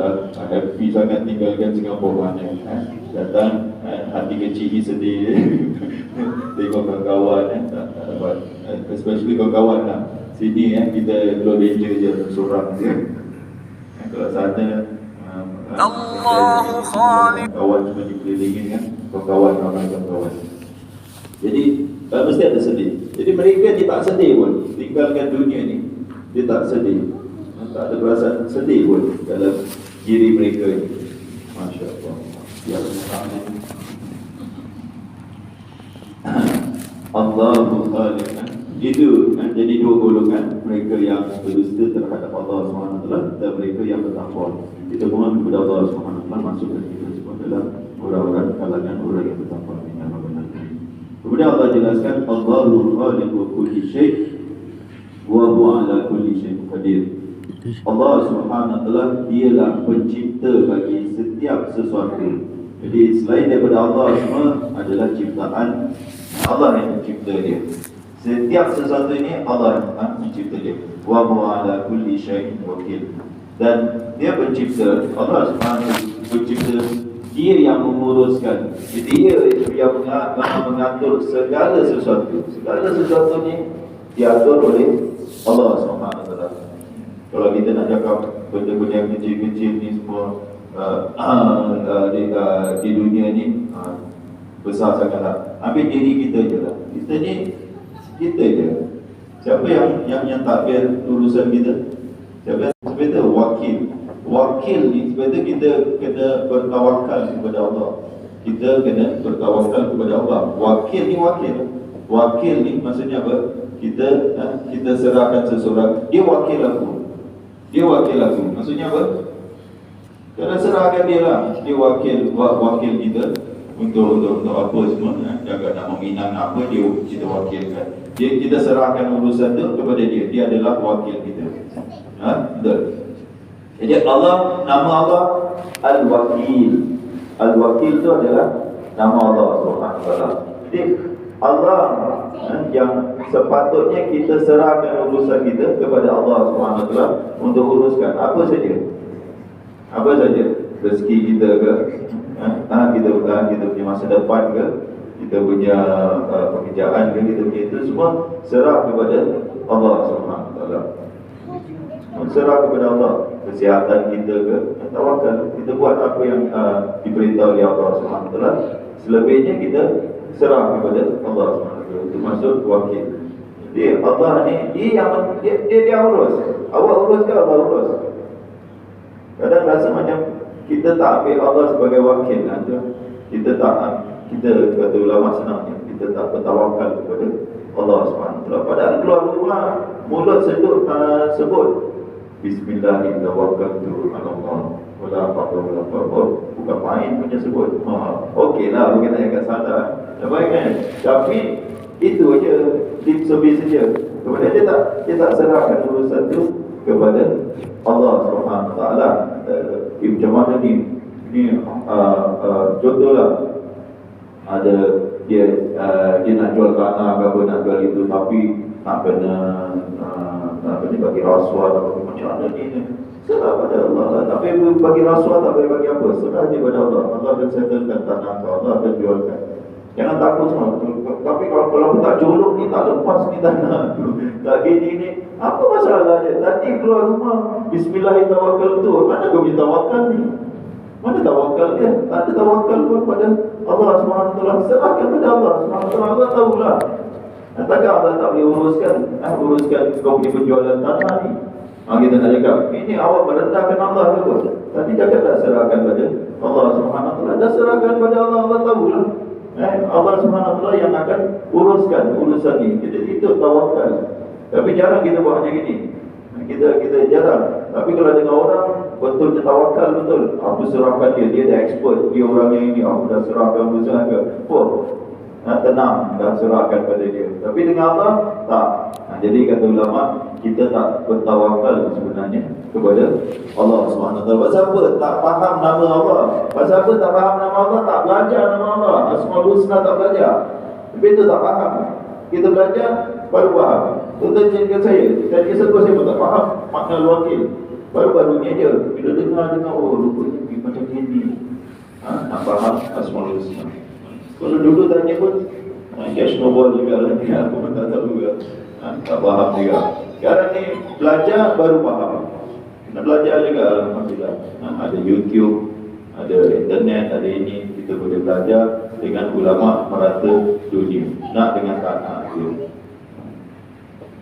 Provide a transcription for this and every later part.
dah happy sangat tinggalkan Singapura ni. Datang hati kecil ni sedih. Tengok kawan-kawan tak dapat, especially kawan-kawan lah. Sini kita low danger je, seorang je. Kalau sana Allahu Khaliq, kawan cuma dikelilingin kan, kawan ramai kawan. Jadi mesti ada sedih. Jadi mereka dia tak sedih pun tinggalkan dunia ni. Dia tak sedih, tak ada perasaan sedih pun dalam diri mereka ni. Masya Allah. Ya Allah. Allahu Khaliq. Itu jadi dua golongan, mereka yang berdusta terhadap Allah SWT dan mereka yang bertakwa. Kita mohon kepada Allah SWT masukkan kita semua dalam orang-orang kalangan orang yang bertakwa. Kemudian Allah jelaskan Allahu khaliqu kulli syai' wa huwa ala kulli syai'in qadir. Allah SWT dialah pencipta bagi setiap sesuatu. Jadi selain daripada Allah semua adalah ciptaan Allah yang mencipta dia. Setiap sesuatu ini Allah mencipta dia. Wa huwa ala kulli syai'in wakil. Dan dia pencipta, Allah SWT pencipta, dia yang menguruskan. Dia yang mengatur segala sesuatu. Segala sesuatu ni diatur oleh Allah SWT. Kalau kita nak cakap benda-benda yang kecil-kecil ni semua di dunia ni besar sangatlah. Ambil diri kita je lah. Kita je. Siapa yang takbir urusan kita? Siapa yang sebenarnya wakil? Wakil ni sebenarnya kita kena bertawakal kepada Allah. Kita kena bertawakal kepada Allah. Wakil ni wakil. Wakil ni maksudnya apa? Kita serahkan seseorang. Dia wakil aku. Dia wakil aku. Maksudnya apa? Kena serahkan dia lah. Dia wakil kita untuk apa semua. Jaga nak meminang apa dia kita wakilkan. Kita serahkan urusan tu kepada dia. Dia adalah wakil kita. Betul. Jadi Allah, nama Allah Al-Wakil. Al-Wakil itu adalah nama Allah SWT. Jadi Allah yang sepatutnya kita serahkan urusan kita kepada Allah SWT untuk uruskan apa saja. Apa saja. Rezeki kita ke, kita punya masa depan ke, kita punya pekerjaan ke, kita punya itu semua serah kepada Allah SWT. Serah kepada Allah. Kesihatan kita ke, tawakal. Kita buat apa yang diperintah oleh Allah SWT. Selebihnya kita serah kepada Allah SWT. Itu maksud wakil. Jadi Allah ni dia urus. Awak urus ke Allah urus? Kadang rasa macam kita tak ambil Allah sebagai wakil. Kita kata ulama senangnya, kita tak bertawakal kepada Allah SWT. Padahal keluar rumah mulut sebut Bismillahirrahmanirrahim. Wala hawla wala quwwata. Bukan main punya sebut. Okeylah, bukan nak agak salah. Baik kan? Tapi itu aja lip service saja. Kemudian dia tak serahkan urusan itu kepada Allah SWT. Macam mana ni? Ini contohlah. Ada dia nak jual tanah ke, nak jual itu, tapi nak kena bagi rasuah atau macam mana ni. Serah pada Allah lah. Tapi bagi rasuah tak boleh bagi apa. Serah je pada Allah. Allah akan settlekan tanah ke, Allah akan jualkan. Jangan takut semua. Tapi kalau tak colok ni, tak lepas ni tanah tu, tak gini ni, apa masalah dia? Tadi keluar rumah Bismillahirrahmanirrahim. Mana kau punya tawakal ni? Mana tawakal dia? Tak ada tawakal pun pada Allah SWT. Serahkan pada Allah SWT. Allah tahulah. Takkan Allah tak boleh uruskan kau punya penjualan tanah ni. Kita nak cakap, ini awak merendahkan Allah ke apa? Tadi cakap dah serahkan pada Allah SWT. Dah serahkan pada Allah, Allah tahulah. Allah SWT yang akan uruskan urusan ni. Jadi itu tawakal. Tapi jarang kita buat macam ini. Kita jarang. Tapi kalau dengan orang betul dia tawakal betul, aku serahkan dia dah expert, dia orang yang ini, aku dah serahkan urusan ke. Tenang, dah serahkan pada dia. Tapi dengan Allah, tak. Jadi kata ulama, kita tak bertawakal sebenarnya kepada Allah SWT. Pasal apa? Tak faham nama Allah. Pasal apa tak faham nama Allah? Tak belajar nama Allah. Asmaul Husna tak belajar. Tapi itu tak faham. Kita belajar, baru faham. Tuan-tuan saya kisah saya pun tak faham makna wakil. Baru-baru ni aja bila dengar oh rupanya macam gini. Nak faham Asmaul Husna. Kalau dulu tanya pun cash snowball juga lah. Aku pun tak tahu juga. Tak faham juga. Sekarang ni belajar baru faham. Nak belajar juga alhamdulillah. Ada YouTube, ada internet, ada ini. Kita boleh belajar dengan ulama merata dunia. Nak dengan tak nak dia.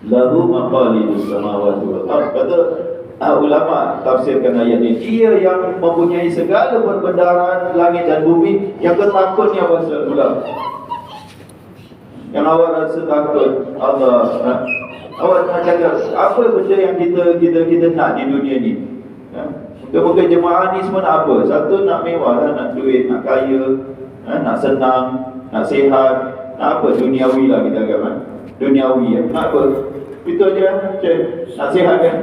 Lahu maqalidus samawati wal ardh. Kata ulama tafsirkan ayat ini, dia yang mempunyai segala perbendaharaan langit dan bumi, yang ketakutnya pasal ulama. Yang awak rasa takut Allah, awak nak cakap apa benda yang kita nak di dunia ni? Muka-muka jemaah ni semua nak apa? Satu nak mewah lah, nak duit, nak kaya, nak senang, nak sihat, nak apa? Duniawi lah kita katakan. Duniawi ya. Nak apa? Itu aja. Nak sihat kan?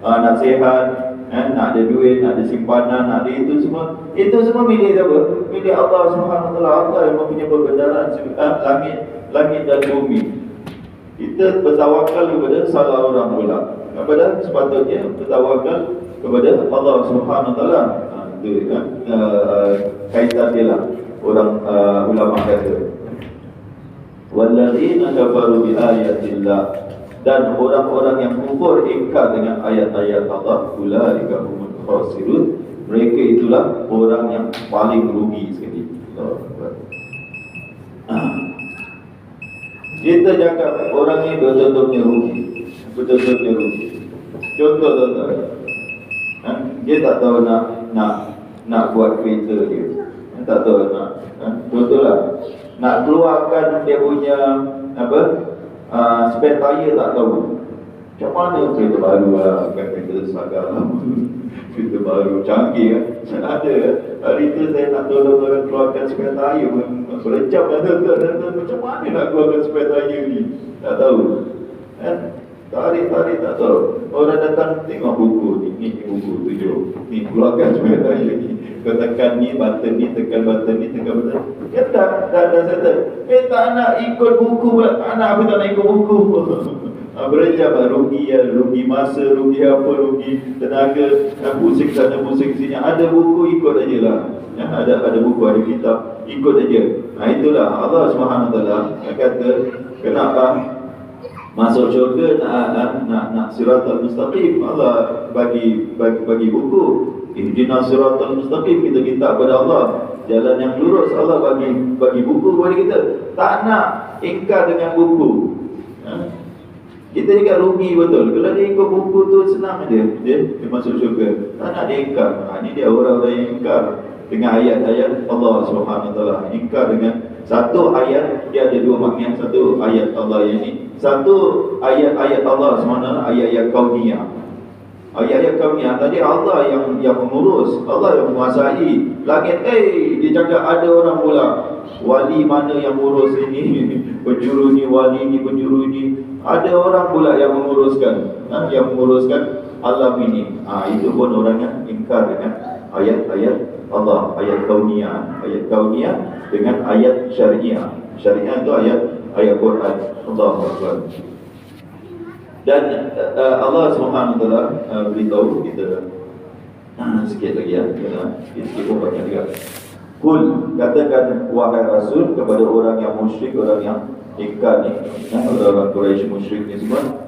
Nak sihat, nak ada duit, nak ada simpanan, nak ada itu semua. Itu semua milik siapa? Milik Allah SWT. Allah yang mempunyai perbendaharaan langit dan bumi. Kita bertawakal kepada salah orang pula. Kepada sepatutnya bertawakal kepada Allah SWT. Itu kan kaitan dia lah. Orang ulama kata, walladzina kafaru bi ayatillah, dan orang-orang yang kufur ingkar dengan ayat-ayat Allah, ulaika humul khasirun, mereka itulah orang yang paling rugi sekali. Kita cakap orang ni betul-betul rugi. Betul-betul rugi. Contoh tuan-tuan, dia tak tahu nak buat kereta dia. Tak tahu nak contoh lah, nak keluarkan dia punya spare tire tak tahu. Macam mana kereta baru lah, bukan kereta sagar lah. Kereta baru, canggih kan. Ada hari tu saya nak tolong orang keluarkan spare tire pun berjam dah tuan-tuan. Macam mana nak keluarkan spare tire ni? Tak tahu kan. Tarik tak tahu. Orang datang tengok buku ni buku tujuh. Ni keluarkan spare tire ni. Kau tekan ni, button ni, tekan button ni, tekan button. Ya dah settle. Tak nak ikut buku pula. Tak nak ikut buku. Berjam lah, rugi ya, rugi masa, rugi apa, rugi tenaga, pusing sana, pusing sini. Ada buku, ikut aja lah. Ada buku, ada kitab, ikut aja. Itulah Allah SWT kata, kenapa masuk syurga nak siratal mustaqim. Allah bagi buku, ihdinas siratal mustaqim. Kita minta kepada Allah jalan yang lurus. Allah bagi buku kepada kita. Tak nak ingkar dengan buku. Kita juga rugi betul. Kalau dia ikut buku tu senang dia masuk syurga. Tak nak dia ingkar. Ini dia orang-orang yang ingkar dengan ayat-ayat Allah SWT. Ingkar dengan satu ayat, dia ada dua makna. Satu ayat Allah yang ini, satu ayat-ayat Allah SWT, ayat-ayat kauniyah. Ayat-ayat kauniyah tadi Allah yang mengurus, Allah yang menguasai langit. Dia cakap ada orang pula, wali mana yang mengurus ini, penjuru ni, wali ni, penjuru ni. Ada orang pula yang menguruskan, yang menguruskan alam ini. Itu pun orang yang ingkar dengan ayat-ayat Allah, ayat kauniyah dengan ayat syariah. Syariah itu ayat Quran. Allahu Akbar. Dan Allah SWT beritahu kita sikit lagi ya, sikit pun banyak juga. Kul, katakan wahai Rasul kepada orang yang musyrik, orang yang ingkar ni, orang Quraisy musyrik ni semua,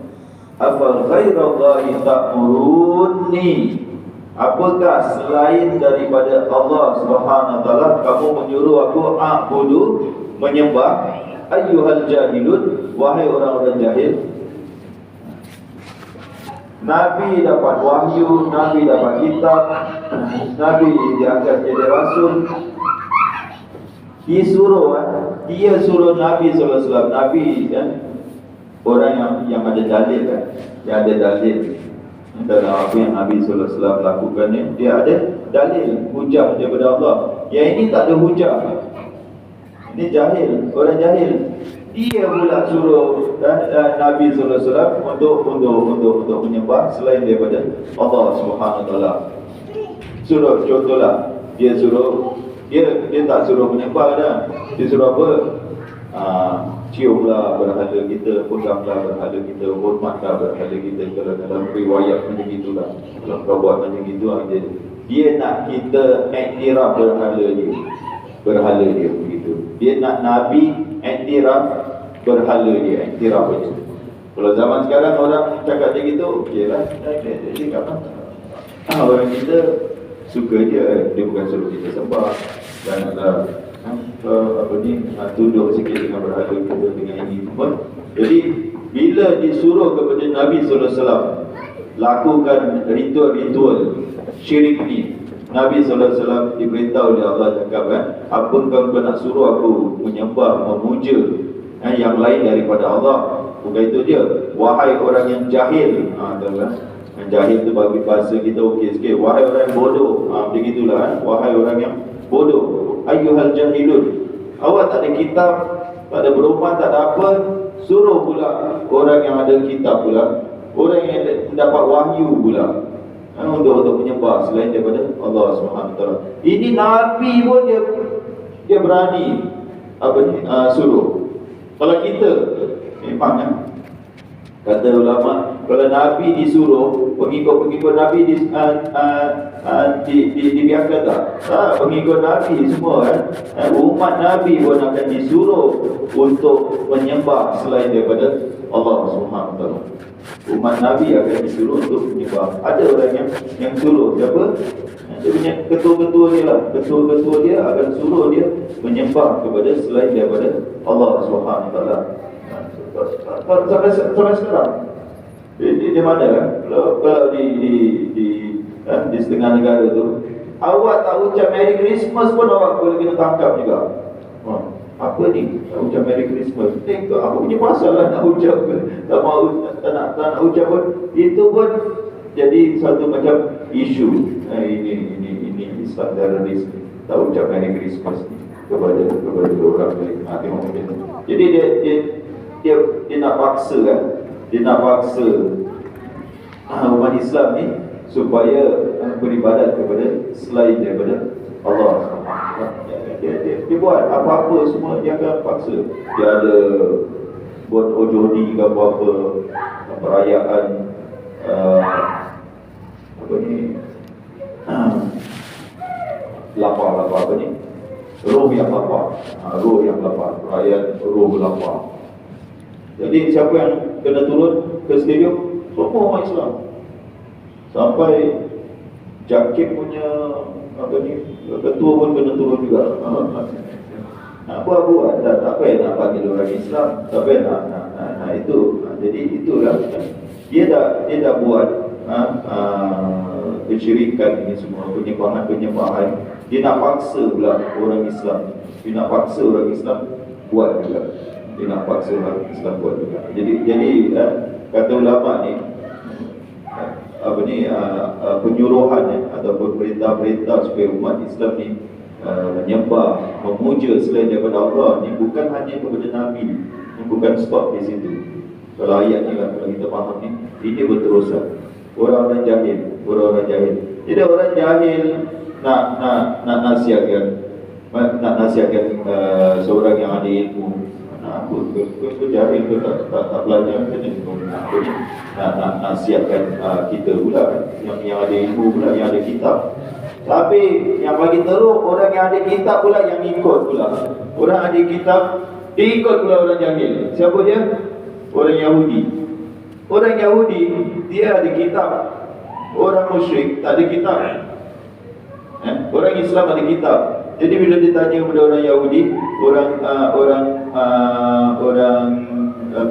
afa ghairallahi ta'muruni, apakah selain daripada Allah SWT kamu menyuruh aku a'budu, menyembah, ayyuhal jahilun, wahai orang-orang jahil. Nabi dapat wahyu, Nabi dapat kitab, Nabi diangkat jadi Rasul, dia suruh Nabi SAW. Nabi kan orang yang ada dalil kan, yang ada dalil dalam apa yang Nabi SAW lakukan ni, dia ada dalil, hujah daripada Allah. Yang ini tak ada hujah. Ini jahil, orang jahil. Dia pula suruh Nabi SAW untuk menyembah selain daripada Allah SWT. Suruh, contohlah, dia tak suruh menyembah dah. Dia suruh apa? ciumlah berhala kita, peganglah berhala kita, hormatlah berhala kita. Kalau dalam riwayat macam itulah, kalau kau buat macam itu, dia nak kita iktiraf berhala dia begitu. Dia nak Nabi iktiraf berhala dia, iktiraf aja. Kalau zaman sekarang orang cakap macam gitu, okeylah, dia kata orang kita suka dia bukan suruh kita sembah dan tunduk sikit dengan berhala kita dengan ini pun. Jadi bila disuruh kepada Nabi sallallahu alaihi wasallam lakukan ritual syirik ni, Nabi sallallahu alaihi wasallam diberitahu oleh Allah cakap apa kau nak suruh aku menyembah, memuja yang lain daripada Allah? Bukan itu dia. Wahai orang yang jahil, yang jahil tu bagi bahasa kita okey sikit. Wahai orang yang bodoh, begitulah. Wahai orang yang bodoh, ayyuhal jahilun, awak tak ada kitab, tak ada perumahan, tak ada apa, suruh pula orang yang ada kitab pula, orang yang dapat wahyu pula untuk menyembah selain daripada Allah SWT. Ini Nabi pun dia berani suruh. Kalau kita memang kata ulama, kalau Nabi disuruh, pengikut-pengikut Nabi dibiarkan tak? Pengikut Nabi semua umat Nabi pun akan disuruh untuk menyembah selain daripada Allah SWT. Umat Nabi akan disuruh untuk menyembah. Ada orang yang suruh siapa? Dia punya ketua-ketua dia lah. Ketua-ketua dia akan suruh dia menyembah kepada selain daripada Allah SWT. Sampai sekarang di mana kalau di setengah negara tu, awak tak ucap Merry Christmas pun awak boleh kena tangkap juga. Apa ni tak ucap Merry Christmas? Tengok apa punya masalah nak ucap, tak mau, tak nak ucap pun. Itu pun jadi satu macam isu. Ini Islam teroris, tak ucap Merry Christmas kepada orang lain. Jadi dia nak paksa umat Islam ni supaya beribadat kepada selain daripada Allah. Dia buat apa-apa semua dia akan paksa. Dia ada buat ojodi ke apa-apa, perayaan lapar apa ni, roh yang lapar, perayaan roh lapar. Jadi siapa yang kena turun ke stadium? Semua umat Islam. Sampai JAKIM punya ketua pun kena turun juga. Apa buat? Tak payah nak panggil orang Islam, tak payah nak itu. Jadi itulah dia dah buat kesyirikan ini semua, penyembahan. Dia nak paksa pula orang Islam. Dia nak paksa orang Islam buat juga. Dia nak paksa orang Islam buat juga. Jadi kata ulama ni penyuruhan ataupun perintah-perintah supaya umat Islam ni menyembah, memuja selain daripada Allah ni bukan hanya kepada Nabi, ni bukan stop di situ. Kalau ayat ni lah, kalau kita faham ni, ini berterusan. Orang-orang jahil. Jadi orang jahil nak nasihatkan seorang yang ada ilmu. Aku jahil tu tak belajar macam ni. Nak nasihatkan kita pula yang ada ilmu pula, yang ada kitab. Tapi yang bagi teruk, orang yang ada kitab pula yang ikut pula. Orang ada kitab, dia ikut pula orang jahil. Siapa dia? Orang Yahudi. Orang Yahudi dia ada kitab. Orang musyrik tak ada kitab. Orang Islam ada kitab. Jadi bila ditanya kepada orang Yahudi, orang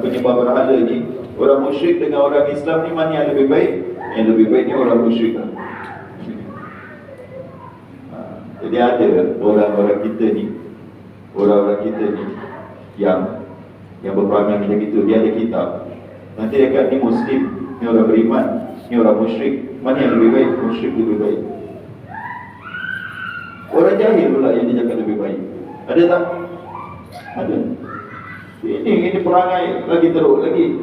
penyembah berhala ni, orang musyrik dengan orang Islam ni, mana yang lebih baik? Yang lebih baik ni orang musyrik. Jadi ada orang-orang kita ni yang berperangai macam itu, dia ada kitab. Nanti dia kata ni Muslim, ni orang beriman, ni orang musyrik. Mana yang lebih baik? Musyrik lebih baik. Orang jahil pula yang dia cakap lebih baik. Ada tak? Ada. Ini perangai lagi teruk lagi.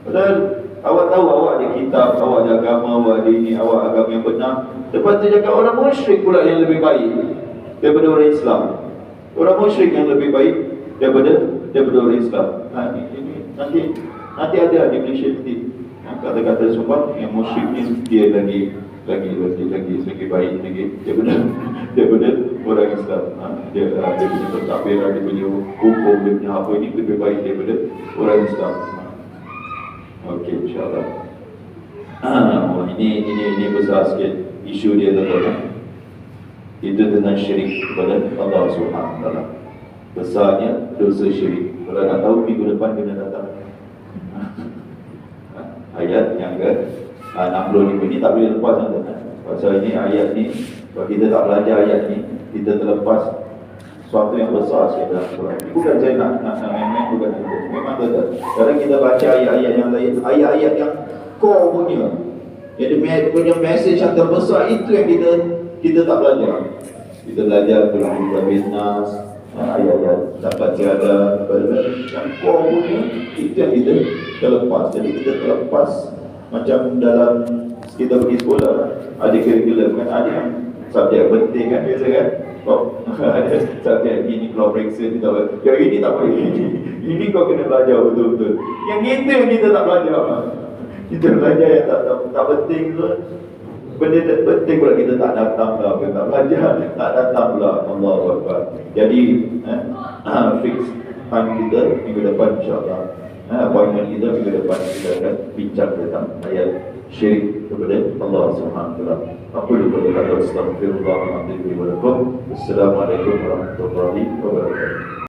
Padahal awak tahu awak ada kitab, awak ada agama, awak ada ini, awak agama yang benar. Lepas tu cakap orang musyrik pula yang lebih baik daripada orang Islam. Orang musyrik yang lebih baik daripada daripada orang Islam. Ini nanti ada di Malaysia nanti kata-kata sumpah yang musyrik ni dia lagi baik lagi daripada orang Islam. Dia punya pentadbir, dia punya hukum, dia punya apa ini lebih baik daripada orang Islam. Okey, insyaAllah. Ini besar sikit isu dia tuan-tuan. Itu tentang syirik kepada Allah SWT. Besarnya dosa syirik. Kalau nak tahu, minggu depan kena datang. Ayat yang ke 65 ni tak boleh lepas tuan-tuan. Pasal ini ayat ni, kalau kita tak belajar ayat ni, kita terlepas sesuatu yang besar sikit dalam Quran. Bukan saya nak main-main, bukan itu. Memang betul. Kadang kita baca ayat-ayat yang lain, ayat-ayat yang core punya, yang dia punya message yang terbesar, itu yang kita tak belajar. Kita belajar Quran Nas, ayat-ayat dapat tiada, yang core punya, itu yang kita terlepas. Jadi kita terlepas macam dalam kita pergi sekolah, ada curriculum kan, ada yang subjek penting kan, biasa kan. Ada subjek ini kalau periksa kita tahu. Yang ini tak boleh. Ini kau kena belajar betul-betul. Yang itu yang kita tak belajar. Kita belajar yang tak penting tu. Benda tak penting pula kita tak datang lah, kita tak belajar, tak datang lah. Allahu Akbar. Jadi fix time kita minggu depan insya-Allah. Appointment kita minggu depan kita akan bincang tentang ayat syirik kepada Allah Subhanahu wa taala. Aku lupa kata astagfirullah wa atubu ilaih. Assalamualaikum warahmatullahi wabarakatuh.